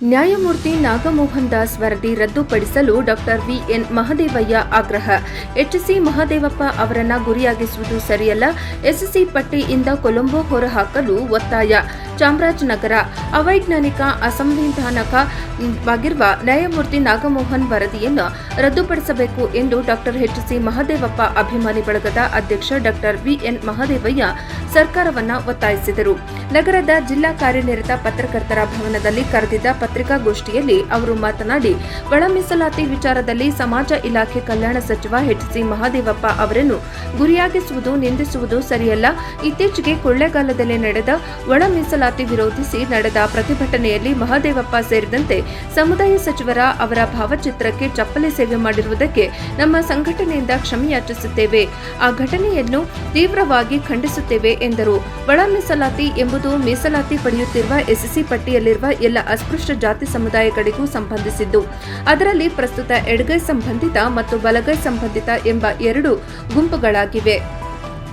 ನ್ಯಾಯಮೂರ್ತಿ ನಾಗಮೋಹನ್ ದಾಸ್ ವರದಿ ರದ್ದುಪಡಿಸಲು doctor VN Mahadevaiah ಆಗ್ರಹ. ಎಚ್ಸಿ ಮಹದೇವಪ್ಪ ಅವರನ್ನ ಗುರಿಯಾಗಿಸುವುದು ಸರಿಯಲ್ಲ. ಎಸ್ಸಿ ಪಟ್ಟಿಯಿಂದ ಕೊಲಂಬೋ ಹೊರಹಾಕಲು ಒತ್ತಾಯ. ಚಾಮರಾಜನಗರ. ಅವೈಜ್ಞಾನಿಕ ಅಸಂವಿಧಾನಿಕವಾಗಿರುವ ನ್ಯಾಯಮೂರ್ತಿ ನಾಗಮೋಹನ್ ವರದಿಯನ್ನು ರದ್ದುಪಡಿಸಬೇಕು ಎಂದು ಡಾಕ್ಟರ್ ಎಚ್ಸಿ ಮಹದೇವಪ್ಪ ಅಭಿಮಾನಿ ಬಳಗದ ಅಧ್ಯಕ್ಷ ಡಾಕ್ಟರ್ ವಿಎನ್ ಮಹದೇವಯ್ಯ ಸರ್ಕಾರವನ್ನು ಒತ್ತಾಯಿಸಿದರು. ನಗರದ ಜಿಲ್ಲಾ ಕಾರ್ಯನಿರತ ಪತ್ರಕರ್ತರ ಭವನದಲ್ಲಿ ಕರೆದಿದ್ದ ಪತ್ರಿಕಾಗೋಷ್ಠಿಯಲ್ಲಿ ಅವರು ಮಾತನಾಡಿ, ಒಳ ಮೀಸಲಾತಿ ವಿಚಾರದಲ್ಲಿ ಸಮಾಜ ಇಲಾಖೆ ಕಲ್ಯಾಣ ಸಚಿವ ಎಚ್ಸಿ ಮಹದೇವಪ್ಪ ಅವರನ್ನು ಗುರಿಯಾಗಿಸುವುದು, ನಿಂದಿಸುವುದು ಸರಿಯಲ್ಲ. ಇತ್ತೀಚೆಗೆ ಕೊಳ್ಳೇಗಾಲದಲ್ಲಿ ನಡೆದ ಒಳ ಮೀಸಲಾತಿ ವಿರೋಧಿಸಿ ನಡೆದ ಪ್ರತಿಭಟನೆಯಲ್ಲಿ ಮಹದೇವಪ್ಪ ಸೇರಿದಂತೆ ಸಮುದಾಯ ಸಚಿವರ ಅವರ ಭಾವಚಿತ್ರಕ್ಕೆ ಚಪ್ಪಲಿ ಸೇವೆ ಮಾಡಿರುವುದಕ್ಕೆ ನಮ್ಮ ಸಂಘಟನೆಯಿಂದ ಕ್ಷಮೆಯಾಚಿಸುತ್ತೇವೆ. ಆ ಘಟನೆಯನ್ನು ತೀವ್ರವಾಗಿ ಖಂಡಿಸುತ್ತೇವೆ ಎಂದರು. ಒಳ ಮೀಸಲಾತಿ ಎಂಬುದು ಮೀಸಲಾತಿ ಪಡೆಯುತ್ತಿರುವ ಎಸ್ಸಿ ಪಟ್ಟಿಯಲ್ಲಿರುವ ಎಲ್ಲ ಅಸ್ಪೃಶ್ಯ ಜಾತಿ ಸಮುದಾಯಗಳಿಗೂ ಸಂಬಂಧಿಸಿದ್ದು, ಅದರಲ್ಲಿ ಪ್ರಸ್ತುತ ಎಡಗೈ ಸಂಬಂಧಿತ ಮತ್ತು ಬಲಗೈ ಸಂಬಂಧಿತ ಎಂಬ ಎರಡು ಗುಂಪುಗಳಾಗಿವೆ.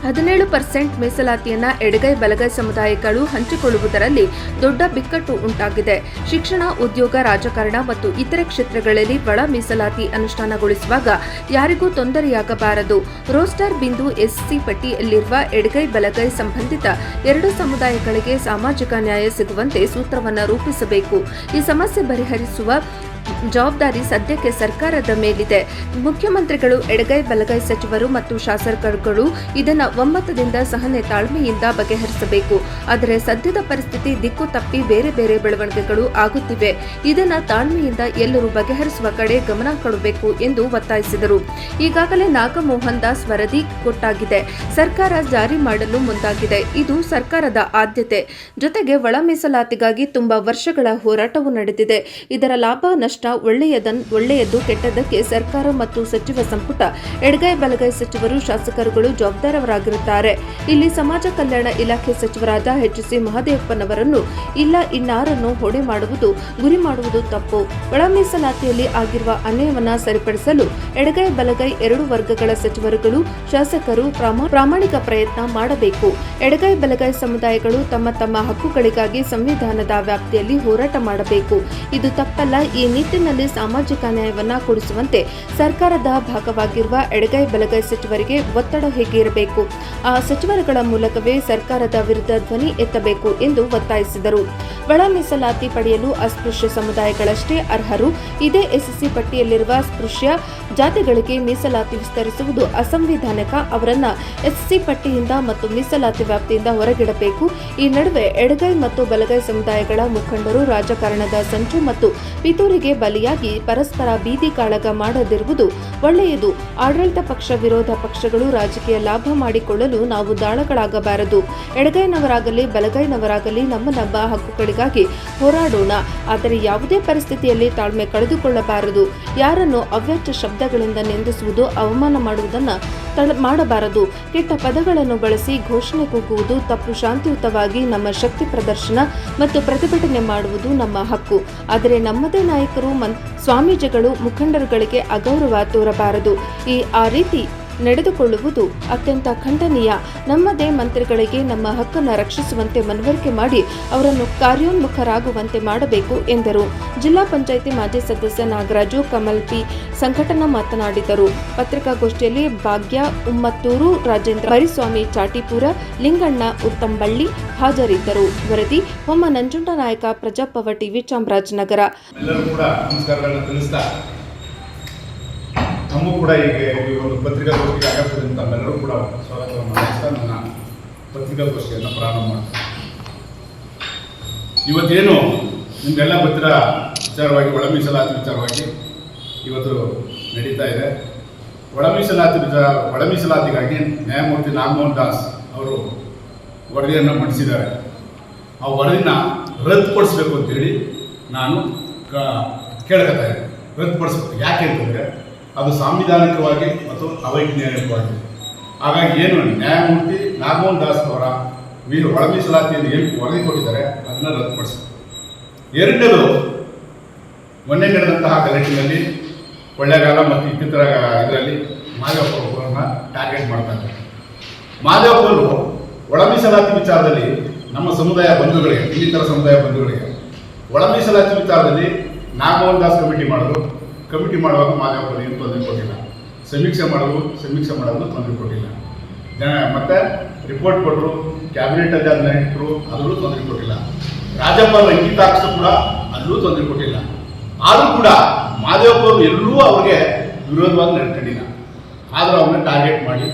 17% ಮೀಸಲಾತಿಯನ್ನ ಎಡಗೈ ಬಲಗೈ ಸಮುದಾಯಗಳು ಹಂಚಿಕೊಳ್ಳುವುದರಲ್ಲಿ ದೊಡ್ಡ ಬಿಕ್ಕಟ್ಟು ಉಂಟಾಗಿದೆ. ಶಿಕ್ಷಣ, ಉದ್ಯೋಗ, ರಾಜಕಾರಣ ಮತ್ತು ಇತರೆ ಕ್ಷೇತ್ರಗಳಲ್ಲಿ ಒಳ ಮೀಸಲಾತಿ ಅನುಷ್ಠಾನಗೊಳಿಸುವಾಗ ಯಾರಿಗೂ ತೊಂದರೆಯಾಗಬಾರದು. ರೋಸ್ಟರ್ ಬಿಂದು ಎಸ್ಸಿ ಪಟ್ಟಿಯಲ್ಲಿರುವ ಎಡಗೈ ಬಲಗೈ ಸಂಬಂಧಿತ ಎರಡು ಸಮುದಾಯಗಳಿಗೆ ಸಾಮಾಜಿಕ ನ್ಯಾಯ ಸಿಗುವಂತೆ ಸೂತ್ರವನ್ನು ರೂಪಿಸಬೇಕು. ಈ ಸಮಸ್ಯೆ ಪರಿಹರಿಸುವ ಜವಾಬ್ದಾರಿ ಸದ್ಯಕ್ಕೆ ಸರ್ಕಾರದ ಮೇಲಿದೆ. ಮುಖ್ಯಮಂತ್ರಿಗಳು, ಎಡಗೈ ಬಲಗೈ ಸಚಿವರು ಮತ್ತು ಶಾಸಕರುಗಳು ಇದನ್ನು ಒಮ್ಮತದಿಂದ, ಸಹನೆ, ತಾಳ್ಮೆಯಿಂದ ಬಗೆಹರಿಸಬೇಕು. ಆದರೆ ಸದ್ಯದ ಪರಿಸ್ಥಿತಿ ದಿಕ್ಕು ತಪ್ಪಿ ಬೇರೆ ಬೇರೆ ಬೆಳವಣಿಗೆಗಳು ಆಗುತ್ತಿವೆ. ಇದನ್ನು ತಾಳ್ಮೆಯಿಂದ ಎಲ್ಲರೂ ಬಗೆಹರಿಸುವ ಕಡೆ ಗಮನ ಕೊಡಬೇಕು ಎಂದು ಒತ್ತಾಯಿಸಿದರು. ಈಗಾಗಲೇ ನಾಗಮೋಹನ್ ದಾಸ್ ವರದಿ ಕೊಟ್ಟಾಗಿದೆ. ಸರ್ಕಾರ ಜಾರಿ ಮಾಡಲು ಮುಂದಾಗಿದೆ. ಇದು ಸರ್ಕಾರದ ಆದ್ಯತೆ. ಜೊತೆಗೆ ಒಳ ಮೀಸಲಾತಿಗಾಗಿ ತುಂಬಾ ವರ್ಷಗಳ ಹೋರಾಟವೂ ನಡೆದಿದೆ. ಇದರ ಲಾಭ ನಷ್ಟ, ಒಳ್ಳೆಯದು ಕೆಟ್ಟದ್ದಕ್ಕೆ ಸರ್ಕಾರ ಮತ್ತು ಸಚಿವ ಸಂಪುಟ, ಎಡಗೈ ಬಲಗೈ ಸಚಿವರು, ಶಾಸಕರುಗಳು ಜವಾಬ್ದಾರರಾಗಿರುತ್ತಾರೆ. ಇಲ್ಲಿ ಸಮಾಜ ಕಲ್ಯಾಣ ಇಲಾಖೆ ಸಚಿವರಾದ ಎಚ್ಸಿ ಮಹದೇವಪ್ಪನವರನ್ನು ಇಲ್ಲ ಇನ್ನಾರನ್ನು ಹೊಣೆ ಮಾಡುವುದು, ಗುರಿ ಮಾಡುವುದು ತಪ್ಪು. ಒಳ ಮೀಸಲಾತಿಯಲ್ಲಿ ಆಗಿರುವ ಅನ್ಯಾಯವನ್ನು ಸರಿಪಡಿಸಲು ಎಡಗೈ ಬಲಗೈ ಎರಡು ವರ್ಗಗಳ ಸಚಿವರುಗಳು, ಶಾಸಕರು ಪ್ರಾಮಾಣಿಕ ಪ್ರಯತ್ನ ಮಾಡಬೇಕು. ಎಡಗೈ ಬಲಗೈ ಸಮುದಾಯಗಳು ತಮ್ಮ ತಮ್ಮ ಹಕ್ಕುಗಳಿಗಾಗಿ ಸಂವಿಧಾನದ ವ್ಯಾಪ್ತಿಯಲ್ಲಿ ಹೋರಾಟ ಮಾಡಬೇಕು. ಇದು ತಪ್ಪಲ್ಲ. ಈ ನಿಟ್ಟಿನಲ್ಲಿ ಸಾಮಾಜಿಕ ನ್ಯಾಯವನ್ನ ಕೊಡಿಸುವಂತೆ ಸರ್ಕಾರದ ಭಾಗವಾಗಿರುವ ಎಡಗೈ ಬಲಗೈ ಸಚಿವರಿಗೆ ಒತ್ತಡ ಹೇಗೆ ಇರಬೇಕು, ಆ ಸಚಿವರುಗಳ ಮೂಲಕವೇ ಸರ್ಕಾರದ ವಿರುದ್ಧ ಧ್ವನಿ ಎತ್ತಬೇಕು ಎಂದು ಒತ್ತಾಯಿಸಿದರು. ಒಳ ಮೀಸಲಾತಿ ಪಡೆಯಲು ಅಸ್ಪೃಶ್ಯ ಸಮುದಾಯಗಳಷ್ಟೇ ಅರ್ಹರು. ಇದೇ ಎಸ್ಸಿ ಪಟ್ಟಿಯಲ್ಲಿರುವ ಸ್ಪೃಶ್ಯ ಜಾತಿಗಳಿಗೆ ಮೀಸಲಾತಿ ವಿಸ್ತರಿಸುವುದು ಅಸಂವಿಧಾನಿಕ. ಅವರನ್ನ ಎಸ್ಸಿ ಪಟ್ಟಿಯಿಂದ ಮತ್ತು ಮೀಸಲಾತಿ ವ್ಯಾಪ್ತಿಯಿಂದ ಹೊರಗಿಡಬೇಕು. ಈ ನಡುವೆ ಎಡಗೈ ಮತ್ತು ಬಲಗೈ ಸಮುದಾಯಗಳ ಮುಖಂಡರು ರಾಜಕಾರಣದ ಸಂಚು ಮತ್ತು ಪಿತೂರಿಗೆ ಬಲಿಯಾಗಿ ಪರಸ್ಪರ ಬೀದಿ ಕಾಳಗ ಮಾಡದಿರುವುದು ಒಳ್ಳೆಯದು. ಆಡಳಿತ ಪಕ್ಷ, ವಿರೋಧ ಪಕ್ಷಗಳು ರಾಜಕೀಯ ಲಾಭ ಮಾಡಿಕೊಳ್ಳಲು ನಾವು ದಾಳಗಳಾಗಬಾರದು. ಎಡಗೈನವರಾಗಲಿ ಬಲಗೈನವರಾಗಲಿ ನಮ್ಮ ಹಕ್ಕುಗಳಿಗಾಗಿ ಹೋರಾಡೋಣ. ಆದರೆ ಯಾವುದೇ ಪರಿಸ್ಥಿತಿಯಲ್ಲಿ ತಾಳ್ಮೆ ಕಳೆದುಕೊಳ್ಳಬಾರದು. ಯಾರನ್ನು ಅವ್ಯಾಚ್ಯ ಶಬ್ದಗಳಿಂದ ನಿಂದಿಸುವುದು, ಅವಮಾನ ಮಾಡುವುದನ್ನು ಮಾಡಬಾರದು. ಕೆಟ್ಟ ಪದಗಳನ್ನು ಬಳಸಿ ಘೋಷಣೆ ಕೂಗುವುದು ತಪ್ಪು. ಶಾಂತಿಯುತವಾಗಿ ನಮ್ಮ ಶಕ್ತಿ ಪ್ರದರ್ಶನ ಮತ್ತು ಪ್ರತಿಭಟನೆ ಮಾಡುವುದು ನಮ್ಮ ಹಕ್ಕು. ಆದರೆ ನಮ್ಮದೇ ನಾಯಕರು, ಸ್ವಾಮೀಜಿಗಳು, ಮುಖಂಡರುಗಳಿಗೆ ಅಗೌರವ ತೋರಬಾರದು. ಆ ರೀತಿ ನಡೆದುಕೊಳ್ಳುವುದು ಅತ್ಯಂತ ಖಂಡನೀಯ. ನಮ್ಮದೇ ಮಂತ್ರಿಗಳಿಗೆ ನಮ್ಮ ಹಕ್ಕನ್ನು ರಕ್ಷಿಸುವಂತೆ ಮನವರಿಕೆ ಮಾಡಿ ಅವರನ್ನು ಕಾರ್ಯೋನ್ಮುಖರಾಗುವಂತೆ ಮಾಡಬೇಕು ಎಂದರು. ಜಿಲ್ಲಾ ಪಂಚಾಯಿತಿ ಮಾಜಿ ಸದಸ್ಯ ನಾಗರಾಜು, ಕಮಲ್ ಪಿ ಸಂಘಟನಾ ಮಾತನಾಡಿದರು. ಪತ್ರಿಕಾಗೋಷ್ಠಿಯಲ್ಲಿ ಭಾಗ್ಯ ಉಮ್ಮತ್ತೂರು, ರಾಜೇಂದ್ರ, ಹರಿಸ್ವಾಮಿ ಚಾಟಿಪುರ, ಲಿಂಗಣ್ಣ ಉತ್ತಂಬಳ್ಳಿ ಹಾಜರಿದ್ದರು. ವರದಿ ಹೊಮ್ಮ ನಂಜುಂಡನಾಯಕ, ಪ್ರಜಾಪವ ಟಿವಿ, ಚಾಮರಾಜನಗರ. ನಮಗೂ ಕೂಡ ಈಗ ಈ ಒಂದು ಪತ್ರಿಕಾಗೋಷ್ಠಿಗೆ ಆಗಮಿಸಿದಂಥ ತಮ್ಮೆಲ್ಲರೂ ಕೂಡ ಸ್ವಾಗತವನ್ನು ಮಾಡಿಸ್ತಾ ನನ್ನ ಪತ್ರಿಕಾಗೋಷ್ಠಿಯನ್ನು ಪ್ರಾರಂಭ ಮಾಡ್ತೀನಿ. ಇವತ್ತೇನು ನಿಮಗೆಲ್ಲ ಗೊತ್ತಿರೋ ವಿಚಾರವಾಗಿ ಒಳ ಮೀಸಲಾತಿ ವಿಚಾರವಾಗಿ ಇವತ್ತು ನಡೀತಾ ಇದೆ. ಒಳ ಮೀಸಲಾತಿಗಾಗಿ ನ್ಯಾಯಮೂರ್ತಿ ನಾಗಮೋಹನ್ ದಾಸ್ ಅವರು ವರದಿಯನ್ನು ಮಂಡಿಸಿದ್ದಾರೆ. ಆ ವರದಿನ ರದ್ದುಪಡಿಸಬೇಕು ಅಂತೇಳಿ ನಾನು ಕೇಳ್ಕೊತಾ ಇದ್ದೀನಿ. ರದ್ದುಪಡಿಸ್ಬೇಕು. ಯಾಕೆ ಅಂತಂದರೆ ಅದು ಸಾಂವಿಧಾನಿಕವಾಗಿ ಮತ್ತು ಅವೈಜ್ಞಾನಿಕವಾಗಿದೆ. ಹಾಗಾಗಿ ಏನು ನ್ಯಾಯಮೂರ್ತಿ ನಾಗಮೋಹನ್ ದಾಸ್ ಅವರ ಒಳ ಮೀಸಲಾತಿಯನ್ನು ಏನು ವರದಿ ಕೊಟ್ಟಿದ್ದಾರೆ ಅದನ್ನು ರದ್ದುಪಡಿಸಬೇಕು. ಎರಡನೇದು, ಮೊನ್ನೆ ನಡೆದಂತಹ ಗಲಾಟೆಯಲ್ಲಿ ಕೊಳ್ಳೇಗಾಲ ಮತ್ತು ಇತರ ಇದರಲ್ಲಿ ಮಾದೇವಪ್ಪ ಅವರನ್ನು ಟಾರ್ಗೆಟ್ ಮಾಡ್ತಾ ಇದ್ದಾರೆ. ಮಾದೇವಪ್ಪ ಅವರು ಒಳ ಮೀಸಲಾತಿ ವಿಚಾರದಲ್ಲಿ ನಮ್ಮ ಸಮುದಾಯ ಬಂಧುಗಳಿಗೆ, ಇನ್ನಿತರ ಸಮುದಾಯ ಬಂಧುಗಳಿಗೆ ಒಳ ಮೀಸಲಾತಿ ವಿಚಾರದಲ್ಲಿ ನಾಗಮೋಹನ್ ದಾಸ್ ಕಮಿಟಿ ಮಾಡಿದ್ರು. ಕಮಿಟಿ ಮಾಡುವಾಗ ಮಾದೇವಪ್ಪರು ಏನು ತೊಂದರೆ ಕೊಟ್ಟಿಲ್ಲ. ಸಮೀಕ್ಷೆ ಮಾಡೋದು ತೊಂದರೆ ಕೊಟ್ಟಿಲ್ಲ. ಮತ್ತೆ ರಿಪೋರ್ಟ್ ಕೊಟ್ಟರು, ಕ್ಯಾಬಿನೆಟಲ್ಲಿ ಅದನ್ನ ಇಟ್ಟರು, ಅದರಲ್ಲೂ ತೊಂದರೆ ಕೊಟ್ಟಿಲ್ಲ. ರಾಜ್ಯಪಾಲರ ಅಂಕಿತ ಹಾಕ್ಸು ಕೂಡ ಅಲ್ಲೂ ತೊಂದರೆ ಕೊಟ್ಟಿಲ್ಲ. ಆದರೂ ಕೂಡ ಮಾದೇವಪ್ಪರು ಎಲ್ಲರೂ ಅವ್ರಿಗೆ ವಿರೋಧವಾಗಿ ನಡ್ಕೊಂಡಿಲ್ಲ. ಆದರೂ ಅವ್ರನ್ನ ಟಾರ್ಗೆಟ್ ಮಾಡಿ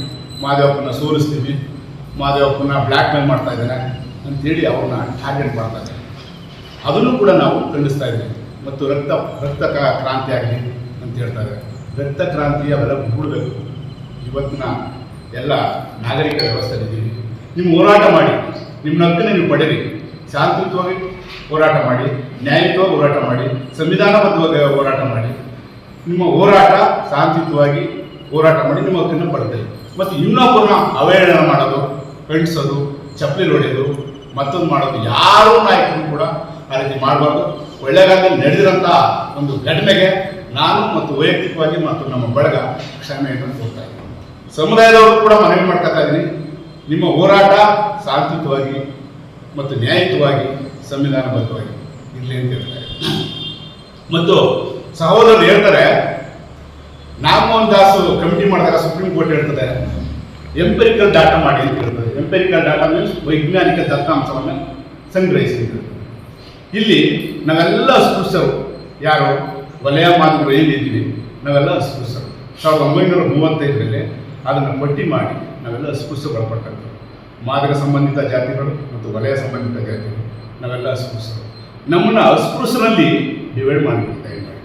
ಮಾದೇವಪ್ಪನ ಸೋಲಿಸ್ತೀವಿ, ಮಾದೇವಪ್ಪನ ಬ್ಲ್ಯಾಕ್ ಮೇಲ್ ಮಾಡ್ತಾ ಇದ್ದಾರೆ ಅಂತೇಳಿ ಅವ್ರನ್ನ ಟಾರ್ಗೆಟ್ ಮಾಡ್ತಾ ಇದ್ದಾರೆ. ಅದನ್ನು ಕೂಡ ನಾವು ಖಂಡಿಸ್ತಾ ಇದ್ದೀವಿ. ಮತ್ತು ರಕ್ತ ಕ್ರಾಂತಿ ಆಗಲಿ ಅಂತ ಹೇಳ್ತಾ ಇದ್ದಾರೆ. ರಕ್ತ ಕ್ರಾಂತಿ ಅವೆಲ್ಲ ಬಿಡಬೇಕು. ಇವತ್ತಿನ ಎಲ್ಲ ನಾಗರಿಕ ವ್ಯವಸ್ಥೆಯಲ್ಲಿದ್ದೀವಿ. ನೀವು ಹೋರಾಟ ಮಾಡಿ, ನಿಮ್ಮ ಹಕ್ಕನ್ನು ನೀವು ಪಡೆಯಿರಿ. ಶಾಂತಿಯುತವಾಗಿ ಹೋರಾಟ ಮಾಡಿ, ನ್ಯಾಯಯುತವಾಗಿ ಹೋರಾಟ ಮಾಡಿ, ಸಂವಿಧಾನಬದ್ಧವಾಗಿ ಹೋರಾಟ ಮಾಡಿ. ನಿಮ್ಮ ಹೋರಾಟ ಶಾಂತಿಯುತವಾಗಿ ಹೋರಾಟ ಮಾಡಿ ನಿಮ್ಮ ಹಕ್ಕನ್ನು ಪಡೆದಿರಿ. ಮತ್ತು ಇನ್ನೊಬ್ಬರನ್ನ ಅವಹೇಳನ ಮಾಡೋದು, ಖಂಡಿಸೋದು, ಚಪ್ಪಲಿ ಹೊಡೆಯೋದು, ಮತ್ತೊಂದು ಮಾಡೋದು ಯಾರೂ ನಾಯಕರು ಕೂಡ ಆ ರೀತಿ ಮಾಡಬಾರ್ದು. ಒಳ್ಳೆಗಾಲದಲ್ಲಿ ನಡೆದಿರೋಂಥ ಒಂದು ಘಟನೆಗೆ ನಾನು ಮತ್ತು ವೈಯಕ್ತಿಕವಾಗಿ ಮತ್ತು ನಮ್ಮ ಬಳಗ ಕ್ಷಮೆಯನ್ನು ಕೋರ್ತಾ ಇದ್ದೀನಿ. ಸಮುದಾಯದವರು ಕೂಡ ಮನವಿ ಮಾಡ್ಕೊತಾ ಇದ್ದೀನಿ. ನಿಮ್ಮ ಹೋರಾಟ ಶಾಂತಿಯುತವಾಗಿ ಮತ್ತು ನ್ಯಾಯಯುತವಾಗಿ ಸಂವಿಧಾನಬದ್ಧವಾಗಿ ಇರಲಿ ಅಂತ ಹೇಳ್ತಾರೆ. ಮತ್ತು ಸಹೋದರರು ಹೇಳ್ತಾರೆ, ನಾಗಮೋಹನ್ ದಾಸ್ ಕಮಿಟಿ ಮಾಡಿದಾಗ ಸುಪ್ರೀಂ ಕೋರ್ಟ್ ಹೇಳ್ತದೆ ಎಂಪೆರಿಕಲ್ ಡಾಟಾ ಮಾಡಿ ಅಂತ ಹೇಳ್ತದೆ. ಎಂಪೆರಿಕಲ್ ಡಾಟಾ ಮೀನ್ಸ್ ವೈಜ್ಞಾನಿಕ ದತ್ತಾಂಶವನ್ನು ಸಂಗ್ರಹಿಸಿ. ಇಲ್ಲಿ ನಾವೆಲ್ಲ ಅಸ್ಪೃಶ್ಯರು, ಯಾರು ವಲಯ ಮಾಧ್ಯಮರು ಏನಿದ್ದೀವಿ ನಾವೆಲ್ಲ ಅಸ್ಪೃಶ್ಯರು. 1935ರಲ್ಲಿ ಅದನ್ನು ಪಟ್ಟಿ ಮಾಡಿ ನಾವೆಲ್ಲ ಅಸ್ಪೃಶ್ಯಗೊಳಪಟ್ಟಂತೆ ಮಾದಕ ಸಂಬಂಧಿತ ಜಾತಿಗಳು ಮತ್ತು ವಲಯ ಸಂಬಂಧಿತ ಜಾತಿಗಳು ನಾವೆಲ್ಲ ಅಸ್ಪೃಶ್ಯರು. ನಮ್ಮನ್ನು ಅಸ್ಪೃಶ್ಯರಲ್ಲಿ ಡಿವೈಡ್ ಮಾಡಿಬಿಡ್ತಾ ಇದ್ದಾರೆ.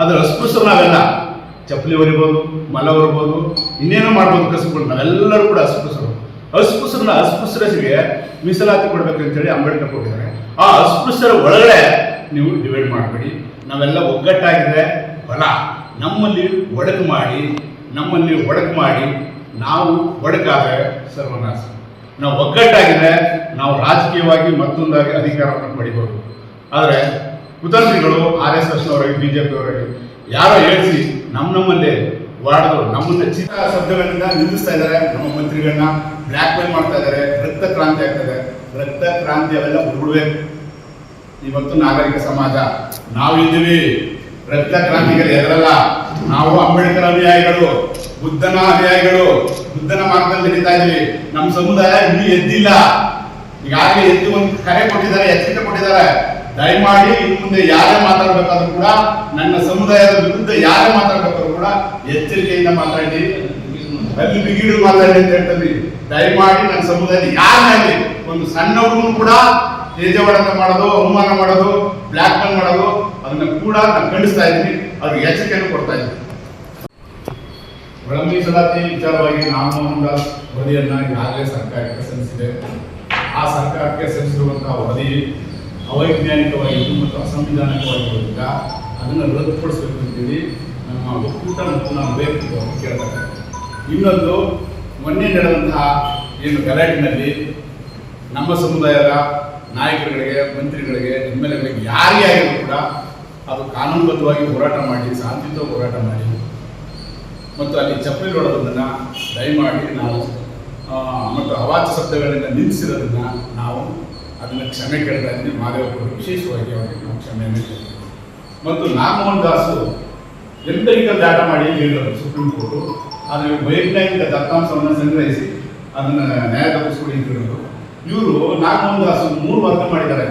ಆದರೆ ಅಸ್ಪೃಶ್ಯರು ನಾವೆಲ್ಲ ಚಪ್ಪಲಿ ಹೊರಿಬೋದು, ಮಲ ಹೊರಬೋದು, ಇನ್ನೇನೋ ಮಾಡ್ಬೋದು ಕಸಗಳು. ನಾವೆಲ್ಲರೂ ಕೂಡ ಅಸ್ಪೃಶ್ಯರು. ಅಸ್ಪೃಶ್ಯರಿಗೆ ಮೀಸಲಾತಿ ಕೊಡಬೇಕಂತೇಳಿ ಅಂಬೇಡ್ಕರ್ ಕೊಟ್ಟಿದ್ದಾರೆ. ಆ ಅಸ್ಪೃಶ್ಯರ ಒಳಗಡೆ ನೀವು ಡಿವೈಡ್ ಮಾಡಬೇಡಿ. ನಾವೆಲ್ಲ ಒಗ್ಗಟ್ಟಾಗಿದ್ರೆ ಬಲ. ನಮ್ಮಲ್ಲಿ ಒಡಕು ಮಾಡಿ ನಾವು ಒಡಕಾದರೆ ಸರ್ವನಾಶ. ನಾವು ಒಗ್ಗಟ್ಟಾಗಿದ್ರೆ ನಾವು ರಾಜಕೀಯವಾಗಿ ಮತ್ತೊಂದಾಗಿ ಅಧಿಕಾರವನ್ನು ಪಡಿಬೋದು. ಆದರೆ ಕುತಂತ್ರಿಗಳು RSSನವರಾಗಿ BJP ಅವರಾಗಿ ಯಾರೋ ಹೇಳಿಸಿ ನಮ್ಮಲ್ಲೇ ವಾಡೋದು ನಮ್ಮನ್ನ ಚಿತ್ತ ಶಬ್ದಗಳಿಂದ ನಿಲ್ಲಿಸ್ತಾ ಇದ್ದಾರೆ. ನಮ್ಮ ಮಂತ್ರಿಗಳನ್ನ ಬ್ಲ್ಯಾಕ್ ಮೇಲ್ ಮಾಡ್ತಾ ಇದ್ದಾರೆ. ರಕ್ತ ಕ್ರಾಂತಿ ಆಗ್ತದೆ. ರಕ್ತ ಕ್ರಾಂತಿ ಅವೆಲ್ಲ ಬಿಡ್ಬೇಕು. ಇವತ್ತು ನಾಗರಿಕ ಸಮಾಜ ನಾವಿದ್ದೀವಿ. ರಕ್ತ ಕ್ರಾಂತಿಗೆ ಎದುರಲ್ಲ. ನಾವು ಅಂಬೇಡ್ಕರ್ ಅನುಯಾಯಿಗಳು, ಬುದ್ಧನ ಅನುಯಾಯಿಗಳು, ಬುದ್ಧನ ಮಾರ್ಗದಲ್ಲಿ ನಡೀತಾ ಇದ್ದೀವಿ. ನಮ್ಮ ಸಮುದಾಯ ಇನ್ನೂ ಎದ್ದಿಲ್ಲ. ಈಗಾಗಲೇ ಎದ್ದು ಒಂದು ಕರೆ ಕೊಟ್ಟಿದ್ದಾರೆ, ಎಚ್ಚರಿಕೆ ಕೊಟ್ಟಿದ್ದಾರೆ. ದಯಮಾಡಿ ಇನ್ನು ಮುಂದೆ ಯಾರೇ ಮಾತಾಡಬೇಕಾದ್ರೂ ಕೂಡ, ನನ್ನ ಸಮುದಾಯದ ವಿರುದ್ಧ ಯಾರೇ ಮಾತಾಡಬೇಕಾದ್ರೂ ಕೂಡ ಎಚ್ಚರಿಕೆಯಿಂದ ಮಾತಾಡಿ, ಅಲ್ಲಿ ಬಿಗಿಡು ಮಾತಾಡಿ ಅಂತ ಹೇಳ್ತೀವಿ. ದಯಮಾಡಿ ನನ್ನ ಸಮುದಾಯದ ಯಾರೇ ಒಂದು ಸಣ್ಣ ಹುಡುಗನು ಕೂಡ ತೇಜವಡನ ಮಾಡೋದು, ಅವಮಾನ ಮಾಡೋದು, ಬ್ಲ್ಯಾಕ್ ಮೇಲ್ ಮಾಡೋದು, ಅದನ್ನ ಕೂಡ ನಾನು ಖಂಡಿಸ್ತಾ ಇದ್ದೀನಿ. ಅವ್ರಿಗೆ ಎಚ್ಚರಿಕೆಯನ್ನು ಕೊಡ್ತಾ ಇದ್ದೀನಿ. ಒಳ ಮೀಸಲಾತಿ ವಿಚಾರವಾಗಿ ನಾಗಮೋಹನ್ ದಾಸ್ ವರದಿಯನ್ನು ಈಗಾಗಲೇ ಸರ್ಕಾರಕ್ಕೆ ಸಲ್ಲಿಸಿದೆ. ಆ ಸರ್ಕಾರಕ್ಕೆ ಸಲ್ಲಿಸಿರುವಂತಹ ವರದಿ ಅವೈಜ್ಞಾನಿಕವಾಗಿದ್ದು ಮತ್ತು ಅಸಂವಿಧಾನಿಕವಾಗಿರೋದ್ರಿಂದ ಅದನ್ನು ರದ್ದುಪಡಿಸಬೇಕು ಅಂತೇಳಿ ನಮ್ಮ ಒಕ್ಕೂಟ ಮತ್ತು ನಾವು ವೈಯಕ್ತಿಕವಾಗಿ ಕೇಳ್ತಾರೆ. ಇನ್ನೊಂದು, ಮೊನ್ನೆ ನಡೆದಂತಹ ಏನು ಗಲಾಟಿನಲ್ಲಿ ನಮ್ಮ ಸಮುದಾಯದ ನಾಯಕರುಗಳಿಗೆ, ಮಂತ್ರಿಗಳಿಗೆ, MLAಗಳಿಗೆ ಯಾರೇ ಆಗಿದ್ರು ಕೂಡ ಅದು ಕಾನೂನುಬದ್ಧವಾಗಿ ಹೋರಾಟ ಮಾಡಿ, ಶಾಂತಿಯುತ ಹೋರಾಟ ಮಾಡಿ ಮತ್ತು ಅಲ್ಲಿ ಚಪ್ಪಲಿ ಹೊಡೋದನ್ನು ದಯಮಾಡಿ ನಾವು ಮತ್ತು ಅವಾಚ್ಯ ಶಬ್ದಗಳಿಂದ ನಿಲ್ಲಿಸಿರೋದನ್ನು ನಾವು ಅದನ್ನು ಕ್ಷಮೆ ಕೇಳ್ತಾ ಇದ್ದೀನಿ. ಮಾದೇವಪ್ಪರು ವಿಶೇಷವಾಗಿ ಅವರಿಗೆ ನಾವು ಕ್ಷಮೆಯನ್ನು ಕೇಳ್ತೀವಿ. ಮತ್ತು ನಾಗಮೋಹನ್ ದಾಸು ಎಂಪೆರಿಕಲ್ ಡಾಟಾ ಮಾಡಿ ಹೇಳಿದರು ಸುಪ್ರೀಂ ಕೋರ್ಟು. ಆದರೆ ವೈಜ್ಞಾನಿಕ ದತ್ತಾಂಶವನ್ನು ಸಂಗ್ರಹಿಸಿ ಅದನ್ನು ನ್ಯಾಯ ತಪ್ಪಿಸ್ಕೊಡಿ ಅಂತ ಹೇಳಿದ್ರು. ಇವರು ನಾಗಮೋಹನ್ ದಾಸ್ 3 ವರ್ಗ ಮಾಡಿದ್ದಾರೆ.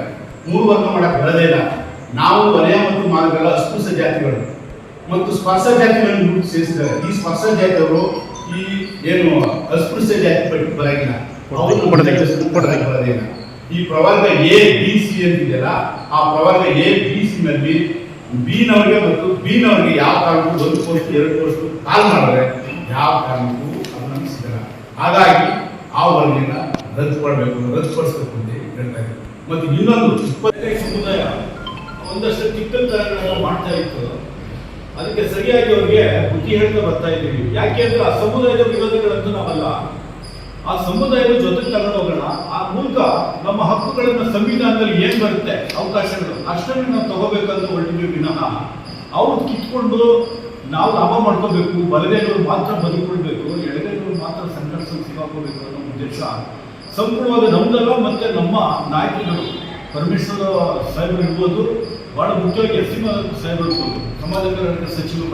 3 ವರ್ಗ ಮಾಡಕ್ಕೆ ಬರದೇ ಇಲ್ಲ. ನಾವು ವಲಯ ಮತ್ತು ಮಾರ್ಗಗಳ ಅಸ್ಪೃಶ್ಯ ಜಾತಿಗಳು ಮತ್ತು ಸ್ಪರ್ಶ ಜಾತಿಗಳನ್ನು ಸೇರಿಸಿದ್ದಾರೆ. ಈ ಸ್ಪರ್ಶ ಜಾತಿಯವರು ಈ ಏನು ಅಸ್ಪೃಶ್ಯ ಜಾತಿ ಪಟ್ಟಿ ಬರಂಗಿಲ್ಲ. ಬರೋದಿಲ್ಲ. ಈ ಪ್ರವರ್ಗ ABC ಅಂತಿದೆಯಲ್ಲ, ಆ ಪ್ರವರ್ಗ ABC ಬಿನವರಿಗೆ ಮತ್ತು ಬಿನವರಿಗೆ ಯಾವ ಕಾರಣಕ್ಕೂ 1 ಪೋಸ್ಟ್ 2 ಪೋಸ್ಟ್ ಕಾಲ್ ಮಾಡಿದ್ರೆ ಯಾವ ಕಾರಣಕ್ಕೂ ಅದನ್ನು ಸಿಗಲ್ಲ. ಹಾಗಾಗಿ ಆ ವರ್ಗದಿಂದ ರದ್ದುಪಡಿಸಬೇಕು ಅಂತ ಹೇಳ್ತಾ ಇದ್ದಾರೆ. ಮತ್ತು ಇನ್ನೊಂದು 25 ಸಮುದಾಯ ಒಂದಷ್ಟು ಚಿಕ್ಕತನಗಳನ್ನು ಮಾಡ್ತಾ ಇತ್ತು. ಅದಕ್ಕೆ ಸರಿಯಾಗಿ ಅವರಿಗೆ ಬುದ್ಧಿ ಹೇಳ್ತಾ ಬರ್ತಾ ಇದ್ದೀವಿ. ಯಾಕೆಂದ್ರೆ ಆ ಸಮುದಾಯದ ವಿರೋಧಿಗಳಂತೂ ನಾವಲ್ಲ. ಆ ಸಮುದಾಯದ ಜೊತೆಗೆ ತಗೊಂಡು ಹೋಗೋಣ. ಆ ಮೂಲಕ ನಮ್ಮ ಹಕ್ಕುಗಳನ್ನು ಸಂವಿಧಾನದಲ್ಲಿ ಏನ್ ಬರುತ್ತೆ ಅವಕಾಶಗಳು ಅಷ್ಟನ್ನು ನಾವು ತಗೋಬೇಕಂತ ಹೊರಟಿದ್ವಿ ವಿನಃ ಅವ್ರು ಕಿತ್ಕೊಂಡು ನಾವು ಲಾಭ ಮಾಡ್ಕೋಬೇಕು, ಬಲಗೈನವರು ಮಾತ್ರ ಬದುಕೊಳ್ಬೇಕು, ಎಡಗೈನವರು ಮಾತ್ರ ಸಂಘರ್ಷ ಸಿಗಾಕೋಬೇಕು ಅನ್ನೋ ಉದ್ದೇಶ ಸಂಪೂರ್ಣವಾಗಿ ನಮ್ದಲ್ಲ. ಮತ್ತೆ ನಮ್ಮ ನಾಯಕರುಗಳು ಪರಮೇಶ್ವರ ಸಾಹೇಬರು ಇರ್ಬೋದು, ಬಹಳ ಮುಖ್ಯವಾಗಿ ಎಸ್ ಸಿ ಸಾಹೇಬರು ಇರ್ಬೋದು, ಸಮಾಜ ಕಲ್ಯಾಣ ಸಚಿವರು